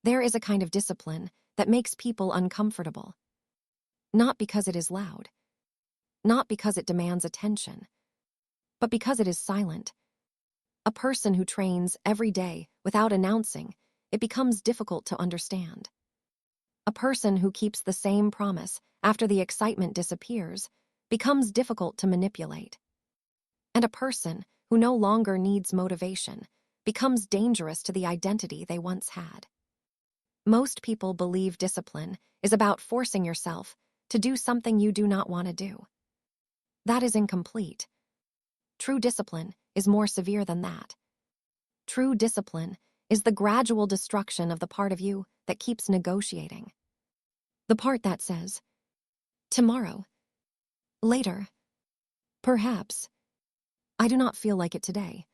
There is a kind of discipline that makes people uncomfortable, not because it is loud, not because it demands attention, but because it is silent. A person who trains every day without announcing, it becomes difficult to understand. A person who keeps the same promise after the excitement disappears becomes difficult to manipulate. And a person who no longer needs motivation becomes dangerous to the identity they once had. Most people believe discipline is about forcing yourself to do something you do not want to do. That is incomplete. True discipline is more severe than that. True discipline is the gradual destruction of the part of you that keeps negotiating. The part that says, tomorrow, later, perhaps, I do not feel like it today.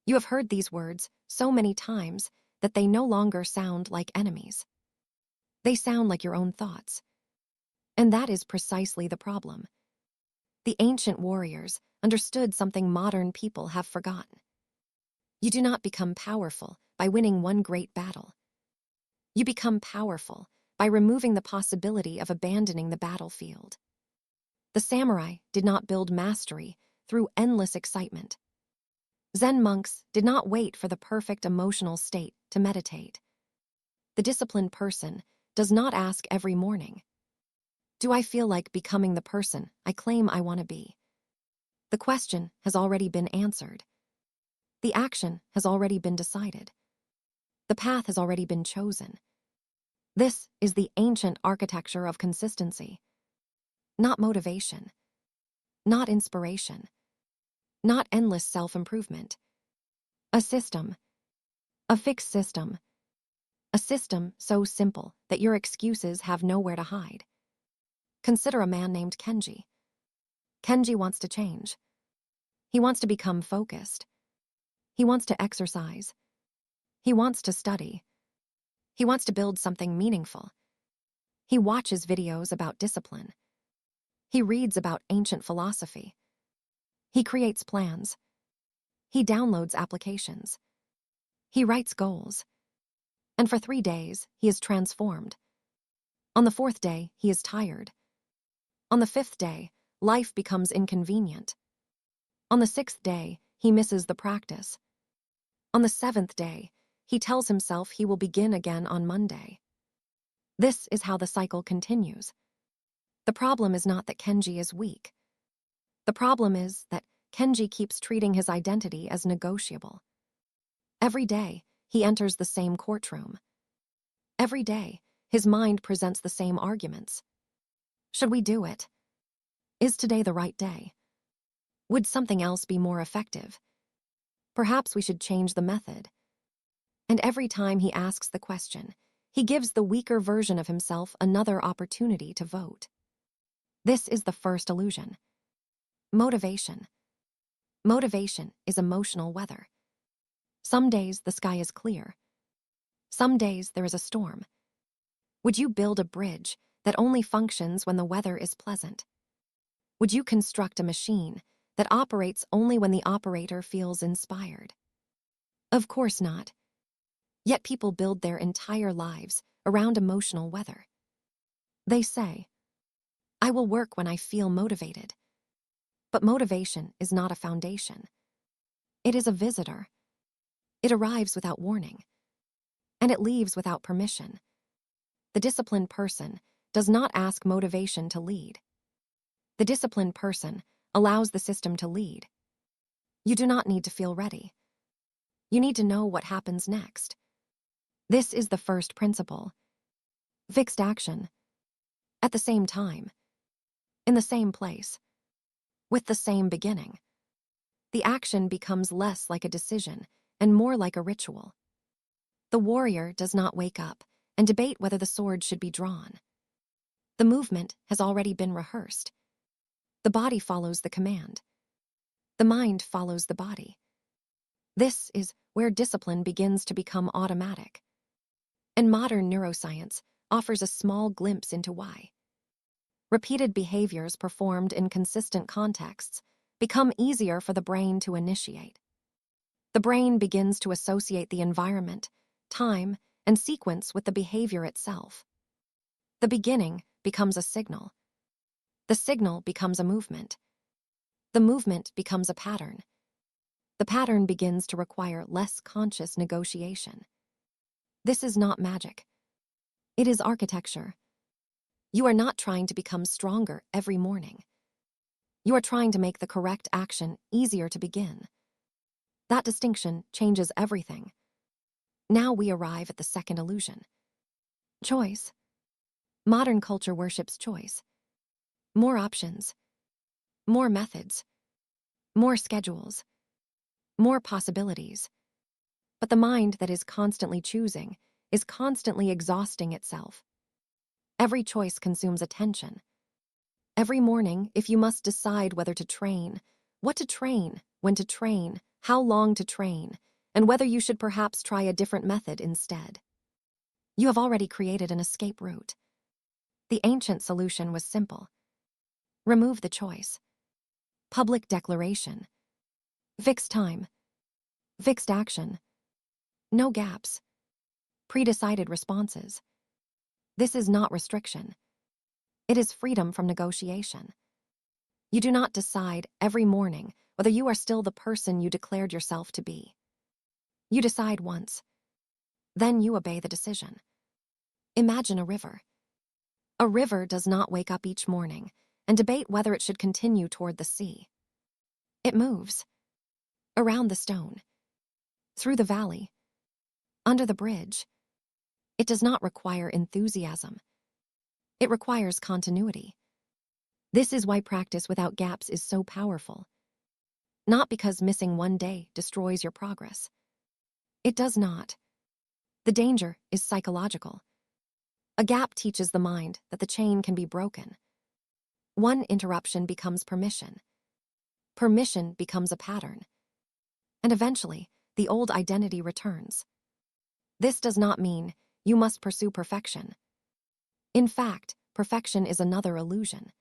You have heard these words so many times that they no longer sound like enemies. They sound like your own thoughts. And that is precisely the problem. The ancient warriors understood something modern people have forgotten. You do not become powerful by winning one great battle. You become powerful by removing the possibility of abandoning the battlefield. The samurai did not build mastery through endless excitement. Zen monks did not wait for the perfect emotional state to meditate. The disciplined person does not ask every morning, do I feel like becoming the person I claim I want to be? The question has already been answered. The action has already been decided. The path has already been chosen. This is the ancient architecture of consistency. Not motivation. Not inspiration. Not endless self-improvement. A system. A fixed system. A system so simple that your excuses have nowhere to hide. Consider a man named Kenji. Kenji wants to change. He wants to become focused. He wants to exercise. He wants to study. He wants to build something meaningful. He watches videos about discipline. He reads about ancient philosophy. He creates plans. He downloads applications. He writes goals. And for 3 days, he is transformed. On the 4th day, he is tired. On the 5th day, life becomes inconvenient. On the 6th day, he misses the practice. On the 7th day, he tells himself he will begin again on Monday. This is how the cycle continues. The problem is not that Kenji is weak. The problem is that Kenji keeps treating his identity as negotiable. Every day, he enters the same courtroom. Every day, his mind presents the same arguments. Should we do it? Is today the right day? Would something else be more effective? Perhaps we should change the method. And every time he asks the question, he gives the weaker version of himself another opportunity to vote. This is the first illusion. Motivation. Motivation is emotional weather. Some days the sky is clear. Some days there is a storm. Would you build a bridge that only functions when the weather is pleasant? Would you construct a machine that operates only when the operator feels inspired? Of course not. Yet people build their entire lives around emotional weather. They say, I will work when I feel motivated. But motivation is not a foundation. It is a visitor. It arrives without warning. And it leaves without permission. The disciplined person does not ask motivation to lead. The disciplined person allows the system to lead. You do not need to feel ready. You need to know what happens next. This is the first principle. Fixed action. At the same time. In the same place. With the same beginning. The action becomes less like a decision and more like a ritual. The warrior does not wake up and debate whether the sword should be drawn. The movement has already been rehearsed. The body follows the command. The mind follows the body. This is where discipline begins to become automatic. And modern neuroscience offers a small glimpse into why. Repeated behaviors performed in consistent contexts become easier for the brain to initiate. The brain begins to associate the environment, time, and sequence with the behavior itself. The beginning becomes a signal. The signal becomes a movement. The movement becomes a pattern. The pattern begins to require less conscious negotiation. This is not magic. It is architecture. You are not trying to become stronger every morning. You are trying to make the correct action easier to begin. That distinction changes everything. Now we arrive at the second illusion. Choice. Modern culture worships choice. More options. More methods. More schedules. More possibilities. But the mind that is constantly choosing is constantly exhausting itself. Every choice consumes attention. Every morning, if you must decide whether to train, what to train, when to train, how long to train, and whether you should perhaps try a different method instead, you have already created an escape route. The ancient solution was simple. Remove the choice. Public declaration. Fixed time. Fixed action. No gaps. Pre-decided responses. This is not restriction. It is freedom from negotiation. You do not decide every morning whether you are still the person you declared yourself to be. You decide once. Then you obey the decision. Imagine a river. A river does not wake up each morning and debate whether it should continue toward the sea. It moves. Around the stone. Through the valley. Under the bridge. It does not require enthusiasm. It requires continuity. This is why practice without gaps is so powerful. Not because missing one day destroys your progress. It does not. The danger is psychological. A gap teaches the mind that the chain can be broken. One interruption becomes permission. Permission becomes a pattern. And eventually, the old identity returns. This does not mean you must pursue perfection. In fact, perfection is another illusion.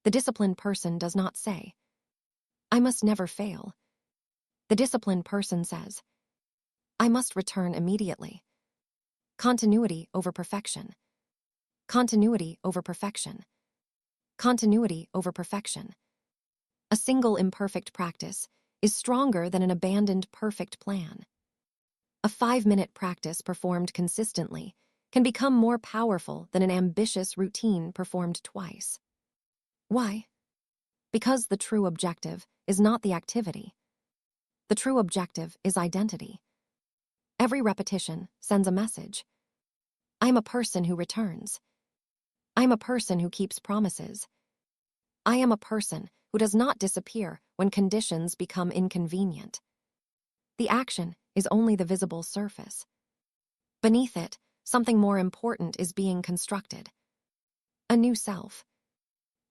The disciplined person does not say, I must never fail. The disciplined person says, I must return immediately. Continuity over perfection. Continuity over perfection. Continuity over perfection. A single imperfect practice is stronger than an abandoned perfect plan. A 5-minute practice performed consistently can become more powerful than an ambitious routine performed twice. Why? Because the true objective is not the activity. The true objective is identity. Every repetition sends a message. I am a person who returns. I am a person who keeps promises. I am a person who does not disappear when conditions become inconvenient. The action is only the visible surface. Beneath it, something more important is being constructed. A new self.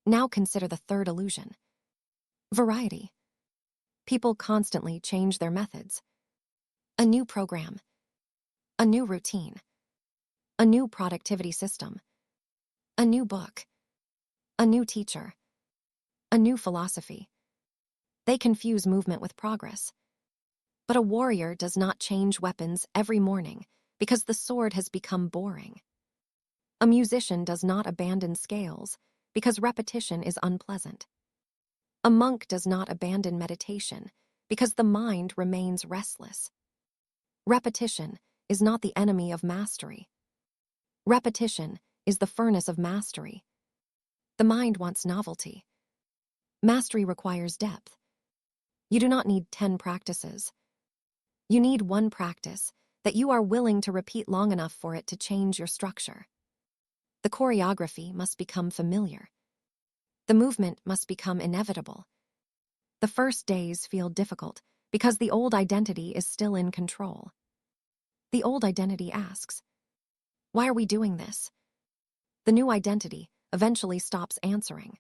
Now consider the third illusion. Variety. People constantly change their methods. A new program. A new routine. A new productivity system. A new book. A new teacher. A new philosophy. They confuse movement with progress. But a warrior does not change weapons every morning because the sword has become boring. A musician does not abandon scales because repetition is unpleasant. A monk does not abandon meditation because the mind remains restless. Repetition is not the enemy of mastery. Repetition is the furnace of mastery. The mind wants novelty. Mastery requires depth. You do not need 10 practices. You need one practice that you are willing to repeat long enough for it to change your structure. The choreography must become familiar. The movement must become inevitable. The first days feel difficult because the old identity is still in control. The old identity asks, why are we doing this? The new identity eventually stops answering.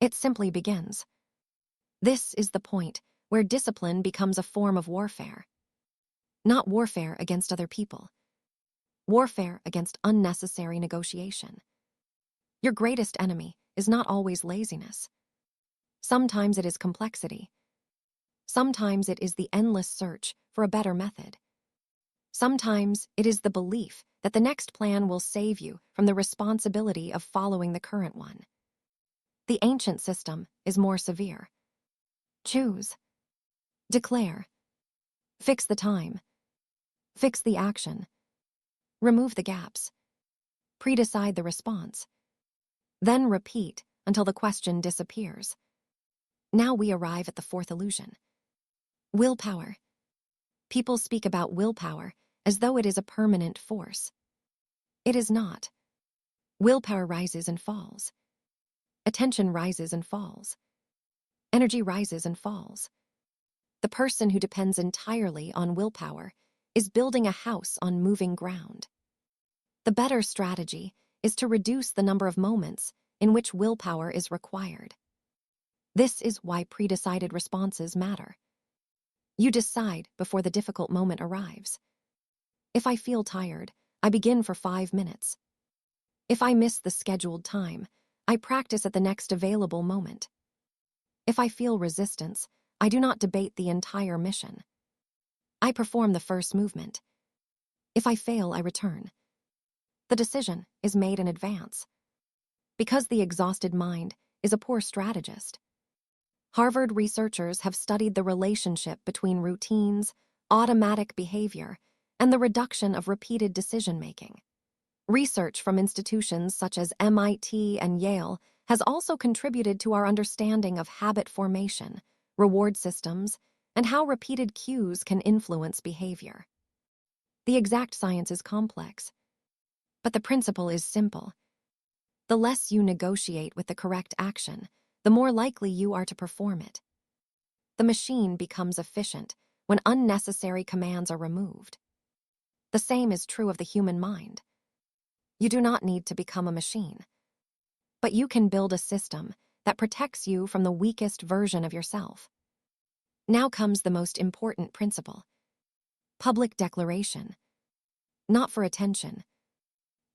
It simply begins. This is the point where discipline becomes a form of warfare. Not warfare against other people. Warfare against unnecessary negotiation. Your greatest enemy is not always laziness. Sometimes it is complexity. Sometimes it is the endless search for a better method. Sometimes it is the belief that the next plan will save you from the responsibility of following the current one. The ancient system is more severe. Choose. Declare. Fix the time. Fix the action. Remove the gaps. Predecide the response. Then repeat until the question disappears. Now we arrive at the fourth illusion. Willpower. People speak about willpower as though it is a permanent force. It is not. Willpower rises and falls. Attention rises and falls. Energy rises and falls. The person who depends entirely on willpower is building a house on moving ground. The better strategy is to reduce the number of moments in which willpower is required. This is why predecided responses matter. You decide before the difficult moment arrives. If I feel tired, I begin for 5 minutes. If I miss the scheduled time, I practice at the next available moment. If I feel resistance, I do not debate the entire mission. I perform the first movement. If I fail, I return. The decision is made in advance. Because the exhausted mind is a poor strategist. Harvard researchers have studied the relationship between routines, automatic behavior, and the reduction of repeated decision-making. Research from institutions such as MIT and Yale has also contributed to our understanding of habit formation, reward systems, and how repeated cues can influence behavior. The exact science is complex, but the principle is simple. The less you negotiate with the correct action, the more likely you are to perform it. The machine becomes efficient when unnecessary commands are removed. The same is true of the human mind. You do not need to become a machine, but you can build a system that protects you from the weakest version of yourself. Now comes the most important principle. Public declaration. Not for attention.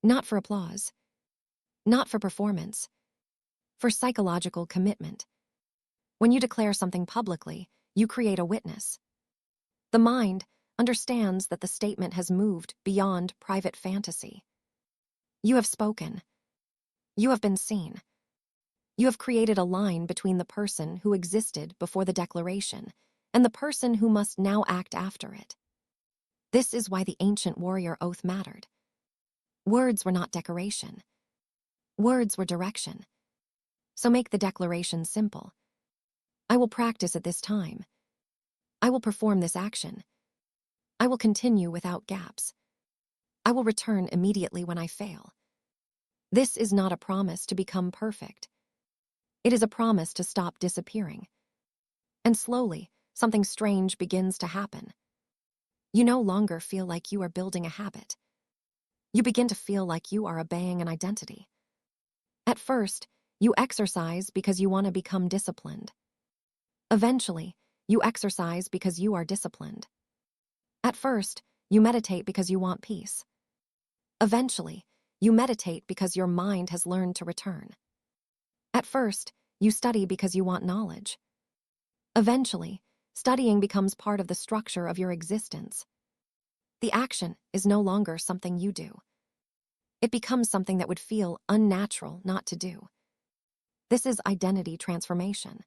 Not for applause. Not for performance. For psychological commitment. When you declare something publicly, you create a witness. The mind understands that the statement has moved beyond private fantasy. You have spoken. You have been seen. You have created a line between the person who existed before the declaration and the person who must now act after it. This is why the ancient warrior oath mattered. Words were not decoration. Words were direction. So make the declaration simple. I will practice at this time. I will perform this action. I will continue without gaps. I will return immediately when I fail. This is not a promise to become perfect. It is a promise to stop disappearing. And slowly, something strange begins to happen. You no longer feel like you are building a habit. You begin to feel like you are obeying an identity. At first, you exercise because you want to become disciplined. Eventually, you exercise because you are disciplined. At first, you meditate because you want peace. Eventually, you meditate because your mind has learned to return. At first, you study because you want knowledge. Eventually, studying becomes part of the structure of your existence. The action is no longer something you do. It becomes something that would feel unnatural not to do. This is identity transformation.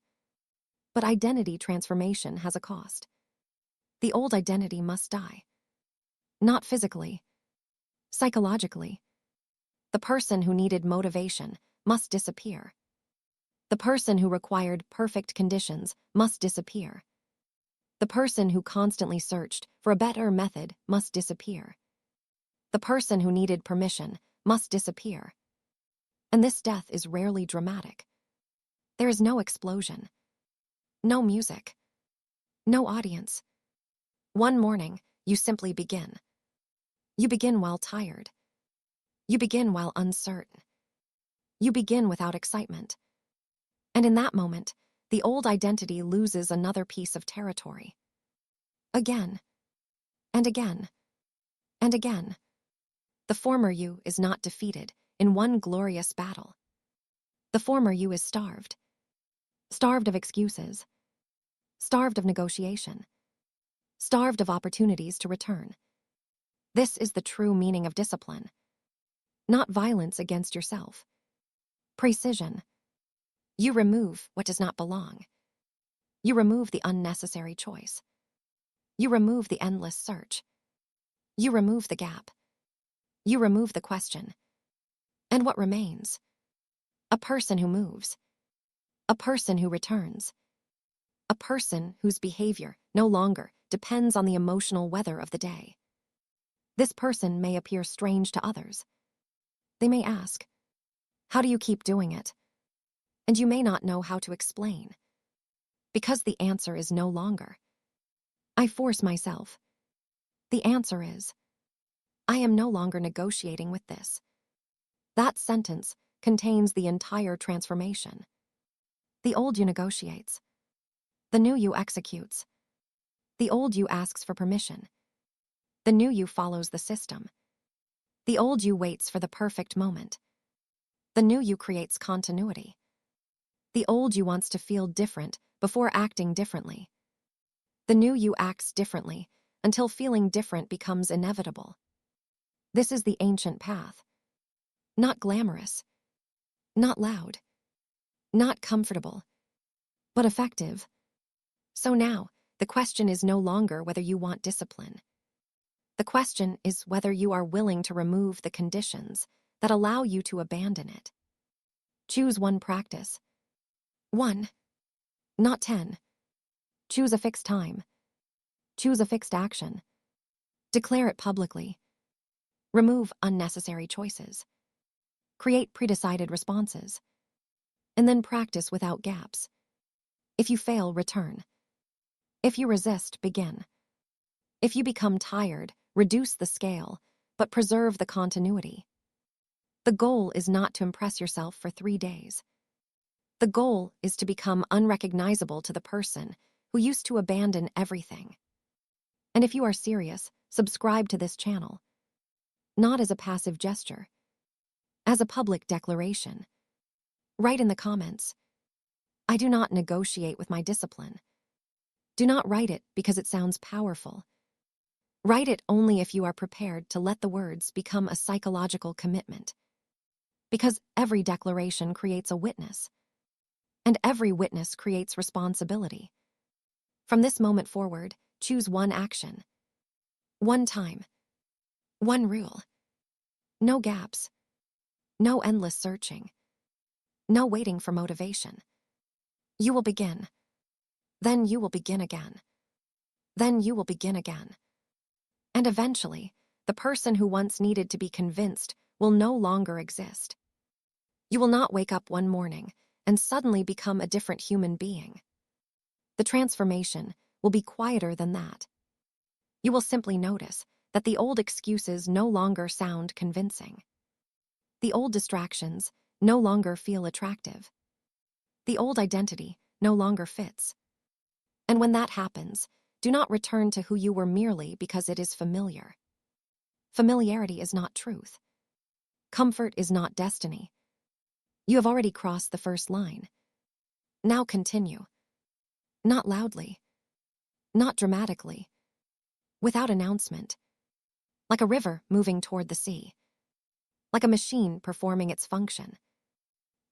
But identity transformation has a cost. The old identity must die. Not physically. Psychologically. The person who needed motivation must disappear. The person who required perfect conditions must disappear. The person who constantly searched for a better method must disappear. The person who needed permission must disappear. And this death is rarely dramatic. There is no explosion. No music. No audience. One morning, you simply begin. You begin while tired. You begin while uncertain. You begin without excitement. And in that moment, the old identity loses another piece of territory. Again, and again, and again. The former you is not defeated in one glorious battle. The former you is starved. Starved of excuses. Starved of negotiation. Starved of opportunities to return. This is the true meaning of discipline. Not violence against yourself. Precision. You remove what does not belong. You remove the unnecessary choice. You remove the endless search. You remove the gap. You remove the question. And what remains? A person who moves. A person who returns. A person whose behavior no longer depends on the emotional weather of the day. This person may appear strange to others. They may ask, "How do you keep doing it?" And you may not know how to explain. Because the answer is no longer, "I force myself." The answer is, "I am no longer negotiating with this." That sentence contains the entire transformation. The old you negotiates. The new you executes. The old you asks for permission. The new you follows the system. The old you waits for the perfect moment. The new you creates continuity. The old you wants to feel different before acting differently. The new you acts differently until feeling different becomes inevitable. This is the ancient path. Not glamorous, not loud, not comfortable, but effective. So now, the question is no longer whether you want discipline. The question is whether you are willing to remove the conditions that allow you to abandon it. Choose one practice. 1. Not 10. Choose a fixed time. Choose a fixed action. Declare it publicly. Remove unnecessary choices. Create pre-decided responses. And then practice without gaps. If you fail, return. If you resist, begin. If you become tired, reduce the scale, but preserve the continuity. The goal is not to impress yourself for 3 days. The goal is to become unrecognizable to the person who used to abandon everything. And if you are serious, subscribe to this channel. Not as a passive gesture, as a public declaration. Write in the comments, "I do not negotiate with my discipline." Do not write it because it sounds powerful. Write it only if you are prepared to let the words become a psychological commitment. Because every declaration creates a witness, and every witness creates responsibility. From this moment forward, choose one action, one time, one rule. No gaps, no endless searching, no waiting for motivation. You will begin. Then you will begin again. Then you will begin again. And eventually, the person who once needed to be convinced will no longer exist. You will not wake up one morning and suddenly become a different human being. The transformation will be quieter than that. You will simply notice that the old excuses no longer sound convincing. The old distractions no longer feel attractive. The old identity no longer fits. And when that happens, do not return to who you were merely because it is familiar. Familiarity is not truth. Comfort is not destiny. You have already crossed the first line. Now continue. Not loudly. Not dramatically. Without announcement. Like a river moving toward the sea. Like a machine performing its function.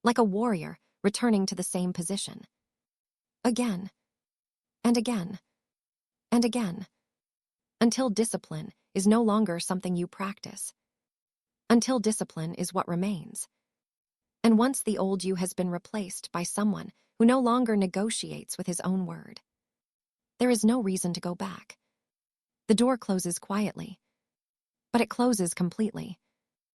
Like a warrior returning to the same position. Again. And again. And again. Until discipline is no longer something you practice. Until discipline is what remains. And once the old you has been replaced by someone who no longer negotiates with his own word, there is no reason to go back. The door closes quietly, but it closes completely.